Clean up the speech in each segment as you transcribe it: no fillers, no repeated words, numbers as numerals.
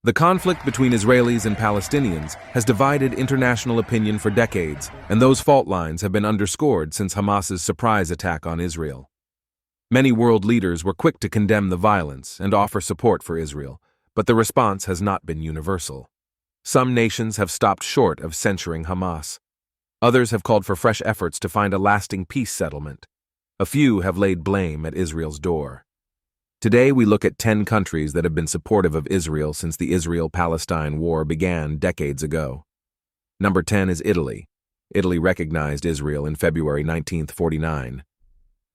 The conflict between Israelis and Palestinians has divided international opinion for decades, and those fault lines have been underscored since Hamas's surprise attack on Israel. Many world leaders were quick to condemn the violence and offer support for Israel, but the response has not been universal. Some nations have stopped short of censuring Hamas. Others have called for fresh efforts to find a lasting peace settlement. A few have laid blame at Israel's door. Today we look at 10 countries that have been supportive of Israel since the Israel-Palestine war began decades ago. Number 10 is Italy. Italy recognized Israel in February 1949.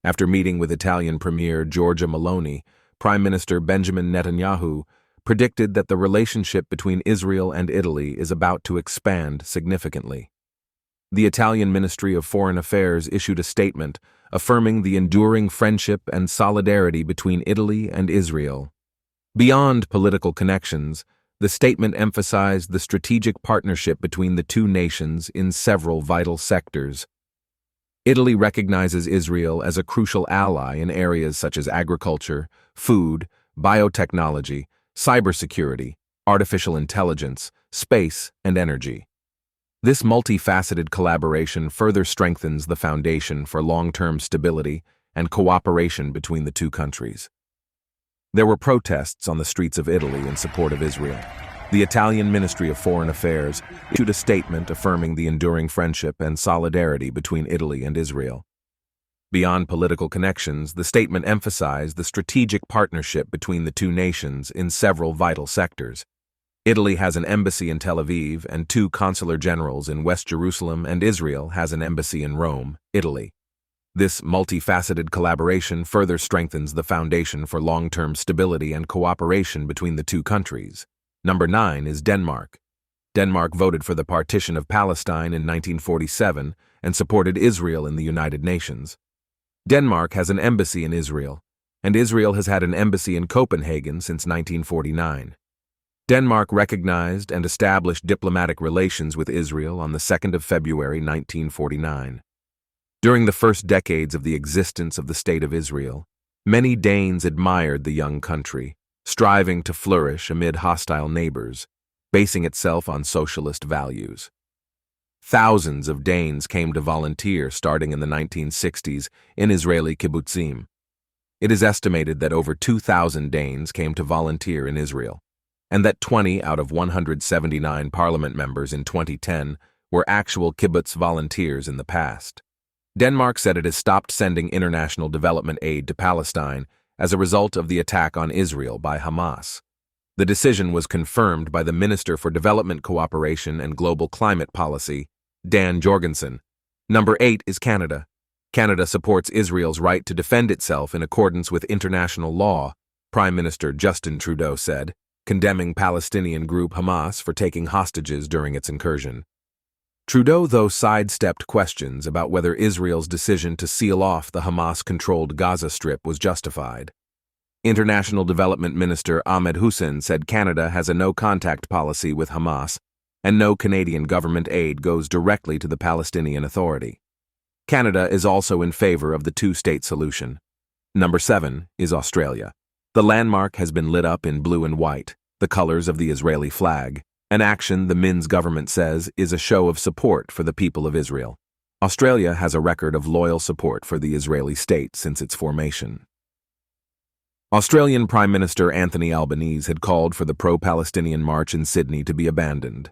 After meeting with Italian Premier Giorgia Meloni, Prime Minister Benjamin Netanyahu predicted that the relationship between Israel and Italy is about to expand significantly. The Italian Ministry of Foreign Affairs issued a statement affirming the enduring friendship and solidarity between Italy and Israel. Beyond political connections, the statement emphasized the strategic partnership between the two nations in several vital sectors. Italy recognizes Israel as a crucial ally in areas such as agriculture, food, biotechnology, cybersecurity, artificial intelligence, space, and energy. This multifaceted collaboration further strengthens the foundation for long-term stability and cooperation between the two countries. There were protests on the streets of Italy in support of Israel. The Italian Ministry of Foreign Affairs issued a statement affirming the enduring friendship and solidarity between Italy and Israel. Beyond political connections, the statement emphasized the strategic partnership between the two nations in several vital sectors. Italy has an embassy in Tel Aviv and 2 consular generals in West Jerusalem, and Israel has an embassy in Rome, Italy. This multifaceted collaboration further strengthens the foundation for long-term stability and cooperation between the two countries. Number 9 is Denmark. Denmark voted for the partition of Palestine in 1947 and supported Israel in the United Nations. Denmark has an embassy in Israel, and Israel has had an embassy in Copenhagen since 1949. Denmark recognized and established diplomatic relations with Israel on the 2nd of February 1949. During the first decades of the existence of the State of Israel, many Danes admired the young country, striving to flourish amid hostile neighbors, basing itself on socialist values. Thousands of Danes came to volunteer starting in the 1960s in Israeli kibbutzim. It is estimated that over 2,000 Danes came to volunteer in Israel, and that 20 out of 179 parliament members in 2010 were actual kibbutz volunteers in the past. Denmark said it has stopped sending international development aid to Palestine as a result of the attack on Israel by Hamas. The decision was confirmed by the Minister for Development Cooperation and Global Climate Policy, Dan Jorgensen. Number 8 is Canada. Canada supports Israel's right to defend itself in accordance with international law, Prime Minister Justin Trudeau said, condemning Palestinian group Hamas for taking hostages during its incursion. Trudeau, though, sidestepped questions about whether Israel's decision to seal off the Hamas-controlled Gaza Strip was justified. International Development Minister Ahmed Hussein said Canada has a no-contact policy with Hamas, and no Canadian government aid goes directly to the Palestinian Authority. Canada is also in favor of the two-state solution. Number 7 is Australia. The landmark has been lit up in blue and white, the colors of the Israeli flag, an action the Min's government says is a show of support for the people of Israel. Australia has a record of loyal support for the Israeli state since its formation. Australian Prime Minister Anthony Albanese had called for the pro-Palestinian march in Sydney to be abandoned.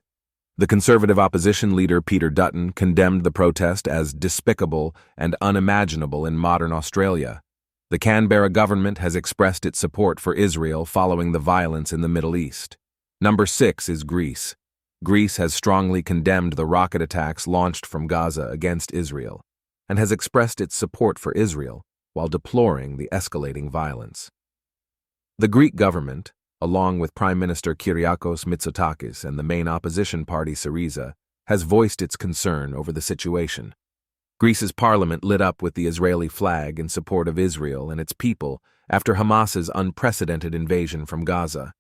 The Conservative opposition leader Peter Dutton condemned the protest as despicable and unimaginable in modern Australia. The Canberra government has expressed its support for Israel following the violence in the Middle East. Number 6 is Greece. Greece has strongly condemned the rocket attacks launched from Gaza against Israel and has expressed its support for Israel while deploring the escalating violence. The Greek government, along with Prime Minister Kyriakos Mitsotakis and the main opposition party Syriza, has voiced its concern over the situation. Greece's parliament lit up with the Israeli flag in support of Israel and its people after Hamas's unprecedented invasion from Gaza.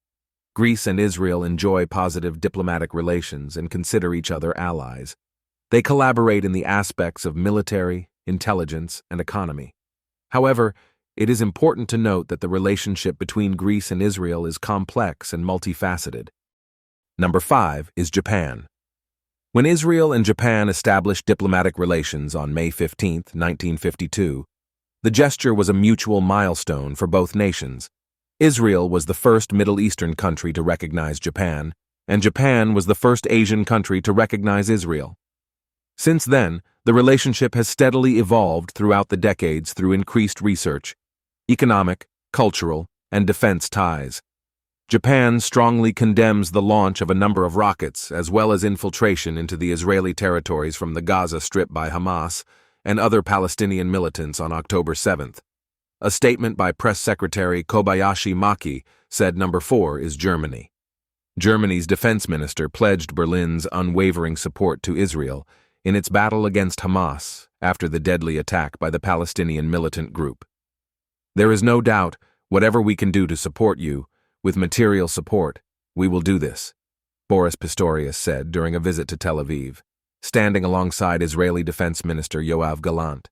Greece and Israel enjoy positive diplomatic relations and consider each other allies. They collaborate in the aspects of military, intelligence, and economy. However, it is important to note that the relationship between Greece and Israel is complex and multifaceted. Number 5 is Japan. When Israel and Japan established diplomatic relations on May 15, 1952, the gesture was a mutual milestone for both nations. Israel was the first Middle Eastern country to recognize Japan, and Japan was the first Asian country to recognize Israel. Since then, the relationship has steadily evolved throughout the decades through increased research, economic, cultural, and defense ties. Japan strongly condemns the launch of a number of rockets, as well as infiltration into the Israeli territories from the Gaza Strip by Hamas and other Palestinian militants on October 7th. A statement by Press Secretary Kobayashi Maki said number 4 is Germany. Germany's defense minister pledged Berlin's unwavering support to Israel in its battle against Hamas after the deadly attack by the Palestinian militant group. There is no doubt, whatever we can do to support you, with material support, we will do this, Boris Pistorius said during a visit to Tel Aviv, standing alongside Israeli Defense Minister Yoav Gallant.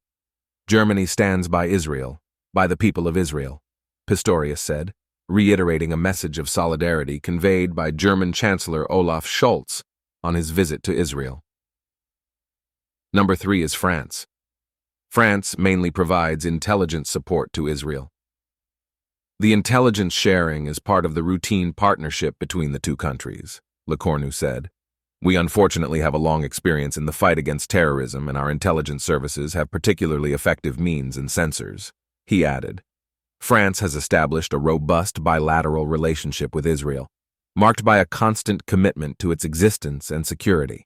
Germany stands by Israel, by the people of Israel, Pistorius said, reiterating a message of solidarity conveyed by German Chancellor Olaf Scholz on his visit to Israel. Number 3 is France. France mainly provides intelligence support to Israel. The intelligence sharing is part of the routine partnership between the two countries, Lecornu said. We unfortunately have a long experience in the fight against terrorism, and our intelligence services have particularly effective means and sensors, he added. France has established a robust bilateral relationship with Israel, marked by a constant commitment to its existence and security.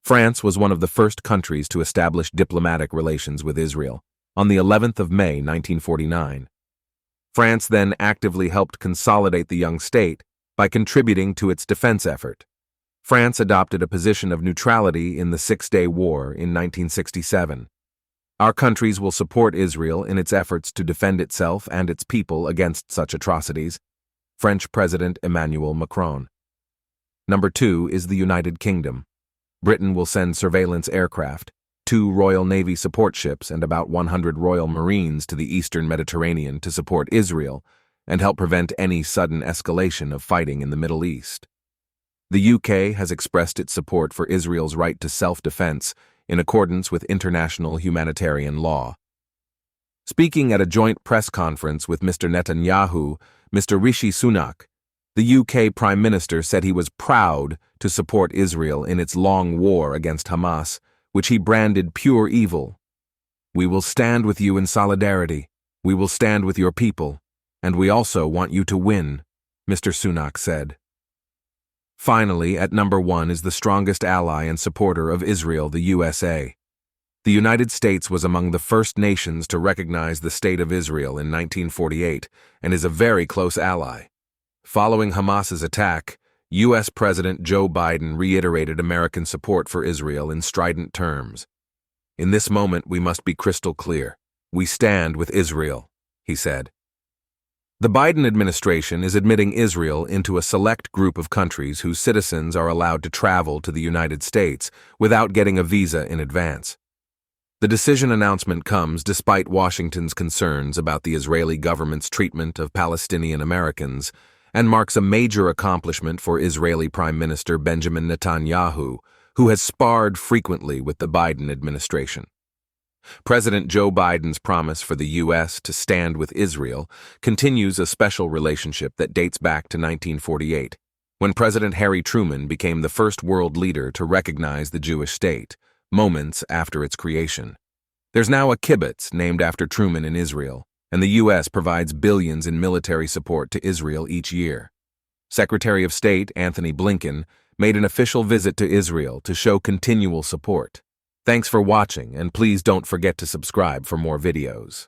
France was one of the first countries to establish diplomatic relations with Israel on the 11th of May, 1949. France then actively helped consolidate the young state by contributing to its defense effort. France adopted a position of neutrality in the Six-Day War in 1967. Our countries will support Israel in its efforts to defend itself and its people against such atrocities, French President Emmanuel Macron. Number 2 is the United Kingdom. Britain will send surveillance aircraft, 2 Royal Navy support ships, and about 100 Royal Marines to the eastern Mediterranean to support Israel and help prevent any sudden escalation of fighting in the Middle East. The UK has expressed its support for Israel's right to self-defense in accordance with international humanitarian law. Speaking at a joint press conference with Mr. Netanyahu, Mr. Rishi Sunak, the UK Prime Minister said he was proud to support Israel in its long war against Hamas, which he branded pure evil. We will stand with you in solidarity. We will stand with your people, and we also want you to win, Mr. Sunak said. Finally, at number 1 is the strongest ally and supporter of Israel, the USA. The United States was among the first nations to recognize the State of Israel in 1948 and is a very close ally. Following Hamas's attack, U.S. President Joe Biden reiterated American support for Israel in strident terms. In this moment, we must be crystal clear. We stand with Israel, he said. The Biden administration is admitting Israel into a select group of countries whose citizens are allowed to travel to the United States without getting a visa in advance. The decision announcement comes despite Washington's concerns about the Israeli government's treatment of Palestinian Americans and marks a major accomplishment for Israeli Prime Minister Benjamin Netanyahu, who has sparred frequently with the Biden administration. President Joe Biden's promise for the U.S. to stand with Israel continues a special relationship that dates back to 1948, when President Harry Truman became the first world leader to recognize the Jewish state, moments after its creation. There's now a kibbutz named after Truman in Israel, and the U.S. provides billions in military support to Israel each year. Secretary of State Anthony Blinken made an official visit to Israel to show continual support. Thanks for watching, and please don't forget to subscribe for more videos.